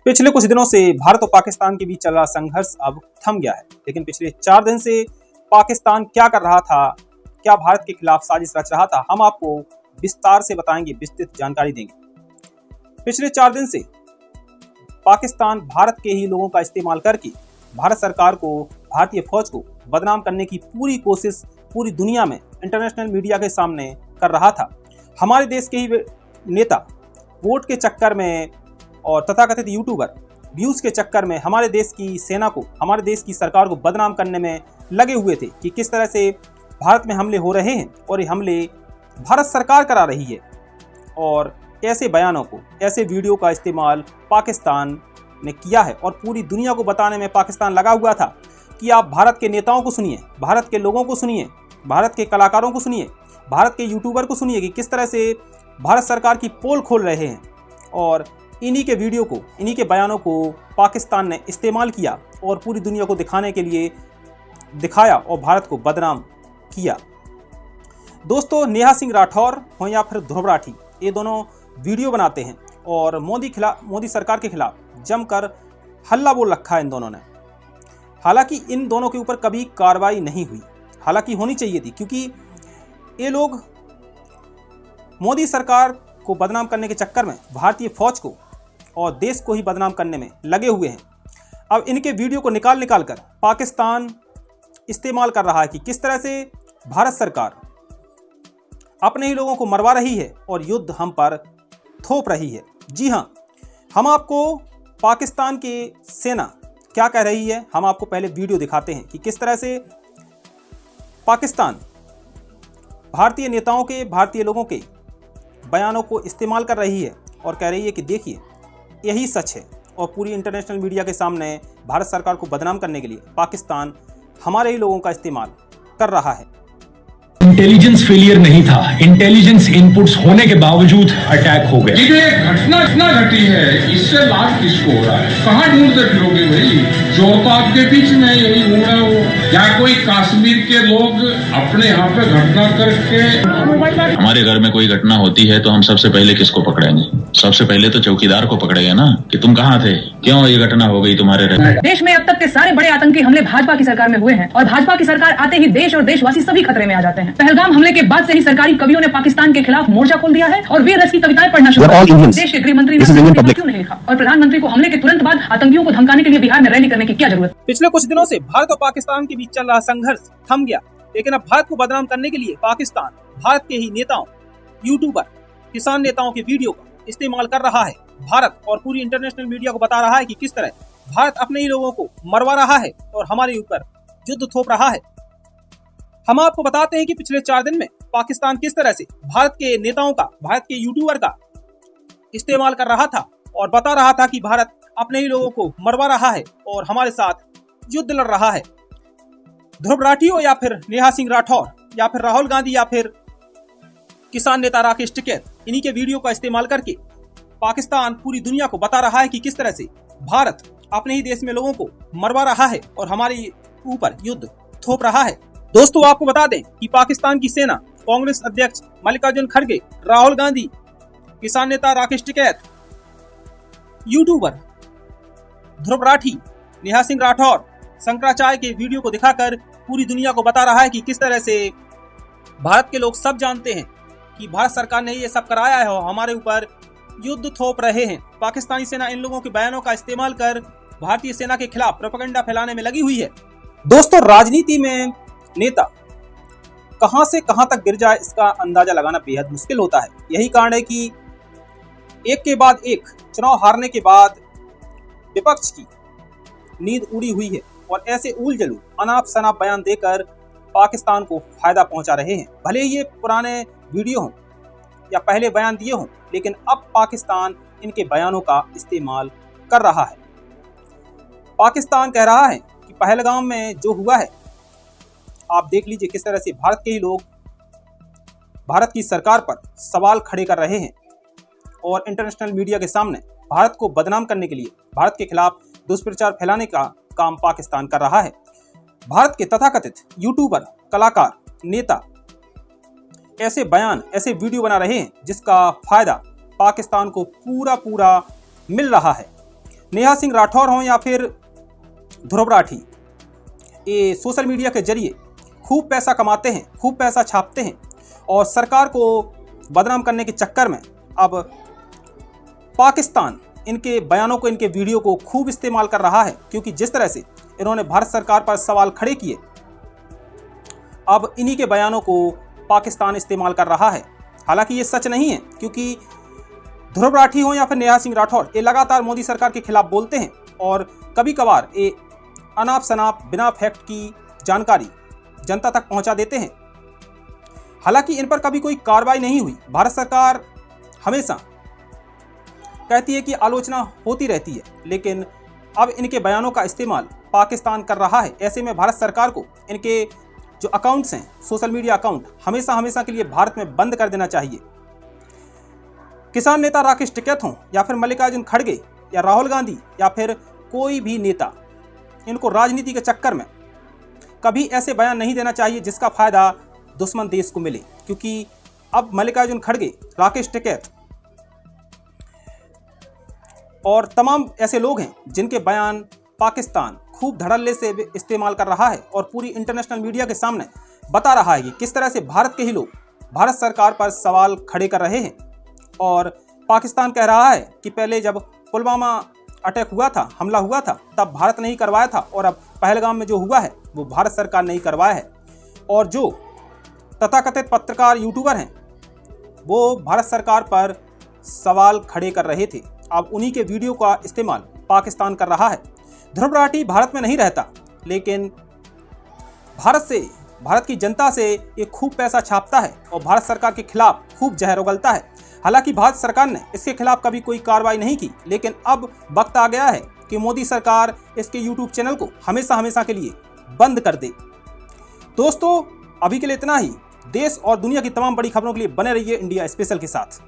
पिछले कुछ दिनों से भारत और पाकिस्तान के बीच चल रहा संघर्ष अब थम गया है, लेकिन पिछले 4 दिन से पाकिस्तान क्या कर रहा था, क्या भारत के खिलाफ साजिश रच रहा था, हम आपको विस्तार से बताएंगे, विस्तृत जानकारी देंगे। पिछले 4 दिन से पाकिस्तान भारत के ही लोगों का इस्तेमाल करके भारत सरकार को, भारतीय फौज को बदनाम करने की पूरी कोशिश पूरी दुनिया में इंटरनेशनल मीडिया के सामने कर रहा था। हमारे देश के ही नेता वोट के चक्कर में और तथाकथित यूट्यूबर व्यूज के चक्कर में हमारे देश की सेना को, हमारे देश की सरकार को बदनाम करने में लगे हुए थे कि किस तरह से भारत में हमले हो रहे हैं और ये हमले भारत सरकार करा रही है। और ऐसे बयानों को, ऐसे वीडियो का इस्तेमाल पाकिस्तान ने किया है और पूरी दुनिया को बताने में पाकिस्तान लगा हुआ था कि आप भारत के नेताओं को सुनिए, भारत के लोगों को सुनिए, भारत के कलाकारों को सुनिए, भारत के यूट्यूबर को सुनिए कि किस तरह से भारत सरकार की पोल खोल रहे हैं। और इन्हीं के वीडियो को, इन्हीं के बयानों को पाकिस्तान ने इस्तेमाल किया और पूरी दुनिया को दिखाने के लिए दिखाया और भारत को बदनाम किया। दोस्तों, नेहा सिंह राठौर हो या फिर ध्रुव राठी, ये दोनों वीडियो बनाते हैं और मोदी सरकार के खिलाफ जमकर हल्ला बोल रखा है इन दोनों ने। हालांकि इन दोनों के ऊपर कभी कार्रवाई नहीं हुई, हालांकि होनी चाहिए थी, क्योंकि ये लोग मोदी सरकार को बदनाम करने के चक्कर में भारतीय फौज को और देश को ही बदनाम करने में लगे हुए हैं। अब इनके वीडियो को निकाल कर पाकिस्तान इस्तेमाल कर रहा है कि किस तरह से भारत सरकार अपने ही लोगों को मरवा रही है और युद्ध हम पर थोप रही है। जी हां, हम आपको पाकिस्तान की सेना क्या कह रही है, हम आपको पहले वीडियो दिखाते हैं कि किस तरह से पाकिस्तान भारतीय नेताओं के, भारतीय लोगों के बयानों को इस्तेमाल कर रही है और कह रही है कि देखिए यही सच है। और पूरी इंटरनेशनल मीडिया के सामने भारत सरकार को बदनाम करने के लिए पाकिस्तान हमारे ही लोगों का इस्तेमाल कर रहा है। इंटेलिजेंस फेलियर नहीं था, इंटेलिजेंस इनपुट्स होने के बावजूद अटैक हो गए। ये घटना इतना घटी है, इससे लाभ किसको हो रहा है? कहाँ ढूंढते फिरोगे भाई? जोर तो आपके बीच में यही घूम रहे हो। या कोई कश्मीर के लोग अपने यहाँ पे घटना करके, हमारे घर में कोई घटना होती है तो हम सबसे पहले किसको पकड़ेंगे? सबसे पहले तो चौकीदार को पकड़ेंगे ना, कि तुम कहाँ थे, क्यों ये घटना हो गई तुम्हारे रहते। देश में अब तक के सारे बड़े आतंकी हमले भाजपा की सरकार में हुए हैं और भाजपा की सरकार आते ही देश और देशवासी सभी खतरे में आ जाते हैं। पहलगाम हमले के बाद से ही सरकारी कवियों ने पाकिस्तान के खिलाफ मोर्चा खोल दिया है और वीर रस की कविताएं पढ़ना शुरू कर दी। देश के गृह मंत्री ने क्यों नहीं लिखा और प्रधानमंत्री को हमले के तुरंत बाद आतंकियों को धमकाने के लिए बिहार में रैली करने की क्या जरूरत? पिछले कुछ दिनों से भारत और पाकिस्तान के बीच चल रहा संघर्ष थम गया, लेकिन अब भारत को बदनाम करने के लिए पाकिस्तान भारत के ही नेताओं, यूट्यूबर, किसान नेताओं के वीडियो का इस्तेमाल कर रहा है। भारत और पूरी इंटरनेशनल मीडिया को बता रहा है कि किस तरह भारत अपने ही लोगों को मरवा रहा है और हमारे ऊपर युद्ध थोप रहा है। हम आपको बताते हैं कि पिछले 4 दिन में पाकिस्तान किस तरह से भारत के नेताओं का, भारत के यूट्यूबर का इस्तेमाल कर रहा था और बता रहा था कि भारत अपने ही लोगों को मरवा रहा है और हमारे साथ युद्ध लड़ रहा है। ध्रुव राठी हो या फिर नेहा सिंह राठौर या फिर राहुल गांधी या फिर किसान नेता राकेश टिकैत, इन्हीं के वीडियो का इस्तेमाल करके पाकिस्तान पूरी दुनिया को बता रहा है कि किस तरह से भारत अपने ही देश में लोगों को मरवा रहा है और हमारे ऊपर युद्ध थोप रहा है। दोस्तों, आपको बता दें कि पाकिस्तान की सेना, कांग्रेस अध्यक्ष मल्लिकार्जुन खड़गे, राहुल गांधी, किसान नेता राकेश टिकैत, यूट्यूबर ध्रुव राठी, नेहा सिंह राठौर, शंकराचार्य के वीडियो को दिखाकर पूरी दुनिया को बता रहा है कि किस तरह से भारत के लोग सब जानते हैं कि भारत सरकार ने ये सब कराया है और हमारे ऊपर युद्ध थोप रहे हैं। पाकिस्तानी सेना इन लोगों के बयानों का इस्तेमाल कर भारतीय सेना के खिलाफ प्रोपेगेंडा फैलाने में लगी हुई है। दोस्तों, राजनीति में नेता कहां से कहां तक गिर जाए इसका अंदाजा लगाना बेहद मुश्किल होता है। यही कारण है कि एक के बाद एक चुनाव हारने के बाद विपक्ष की नींद उड़ी हुई है और ऐसे उल जलूल, अनाप शनाप बयान देकर पाकिस्तान को फायदा पहुंचा रहे हैं। भले ही ये पुराने वीडियो हों या पहले बयान दिए हों, लेकिन अब पाकिस्तान इनके बयानों का इस्तेमाल कर रहा है। पाकिस्तान कह रहा है कि पहलगाम में जो हुआ है, आप देख लीजिए किस तरह से भारत के ही लोग भारत की सरकार पर सवाल खड़े कर रहे हैं और इंटरनेशनल मीडिया के सामने भारत को बदनाम करने के लिए, भारत के खिलाफ दुष्प्रचार फैलाने का काम पाकिस्तान कर रहा है। भारत के तथाकथित यूट्यूबर, कलाकार, नेता ऐसे बयान, ऐसे वीडियो बना रहे हैं जिसका फायदा पाकिस्तान को पूरा मिल रहा है। नेहा सिंह राठौर हों या फिर ध्रुव राठी, ये सोशल मीडिया के जरिए खूब पैसा कमाते हैं, खूब पैसा छापते हैं और सरकार को बदनाम करने के चक्कर में अब पाकिस्तान इनके बयानों को, इनके वीडियो को खूब इस्तेमाल कर रहा है। क्योंकि जिस तरह से इन्होंने भारत सरकार पर सवाल खड़े किए, अब इन्हीं के बयानों को पाकिस्तान इस्तेमाल कर रहा है। हालांकि ये सच नहीं है, क्योंकि ध्रुव राठी हो या फिर नेहा सिंह राठौर, ये लगातार मोदी सरकार के खिलाफ बोलते हैं और कभी कभार ये अनाप शनाप बिना फैक्ट की जानकारी जनता तक पहुंचा देते हैं। हालांकि इन पर कभी कोई कार्रवाई नहीं हुई। भारत सरकार हमेशा कहती है कि आलोचना होती रहती है, लेकिन अब इनके बयानों का इस्तेमाल पाकिस्तान कर रहा है। ऐसे में भारत सरकार को इनके जो अकाउंट्स हैं, सोशल मीडिया अकाउंट, हमेशा के लिए भारत में बंद कर देना चाहिए। किसान नेता राकेश टिकैत हों या फिर मल्लिकार्जुन खड़गे या राहुल गांधी या फिर कोई भी नेता, इनको राजनीति के चक्कर में कभी ऐसे बयान नहीं देना चाहिए जिसका फायदा दुश्मन देश को मिले। क्योंकि अब मल्लिकार्जुन खड़गे, राकेश टिकैत और तमाम ऐसे लोग हैं जिनके बयान पाकिस्तान खूब धड़ल्ले से इस्तेमाल कर रहा है और पूरी इंटरनेशनल मीडिया के सामने बता रहा है कि किस तरह से भारत के ही लोग भारत सरकार पर सवाल खड़े कर रहे हैं। और पाकिस्तान कह रहा है कि पहले जब पुलवामा अटैक हुआ था, हमला हुआ था, तब भारत नहीं करवाया था और अब पहलगाम में जो हुआ है वो भारत सरकार नहीं करवाया है। और जो तथाकथित पत्रकार, यूट्यूबर हैं, वो भारत सरकार पर सवाल खड़े कर रहे थे। अब उन्हीं के वीडियो का इस्तेमाल पाकिस्तान कर रहा है। ध्रुव राठी भारत में नहीं रहता, लेकिन भारत की जनता से ये खूब पैसा छापता है और भारत सरकार के खिलाफ खूब जहर उगलता है। हालांकि भारत सरकार ने इसके खिलाफ कभी कोई कार्रवाई नहीं की, लेकिन अब वक्त आ गया है कि मोदी सरकार इसके यूट्यूब चैनल को हमेशा के लिए बंद कर दे। दोस्तों, अभी के लिए इतना ही। देश और दुनिया की तमाम बड़ी खबरों के लिए बने रहिए इंडिया स्पेशल के साथ।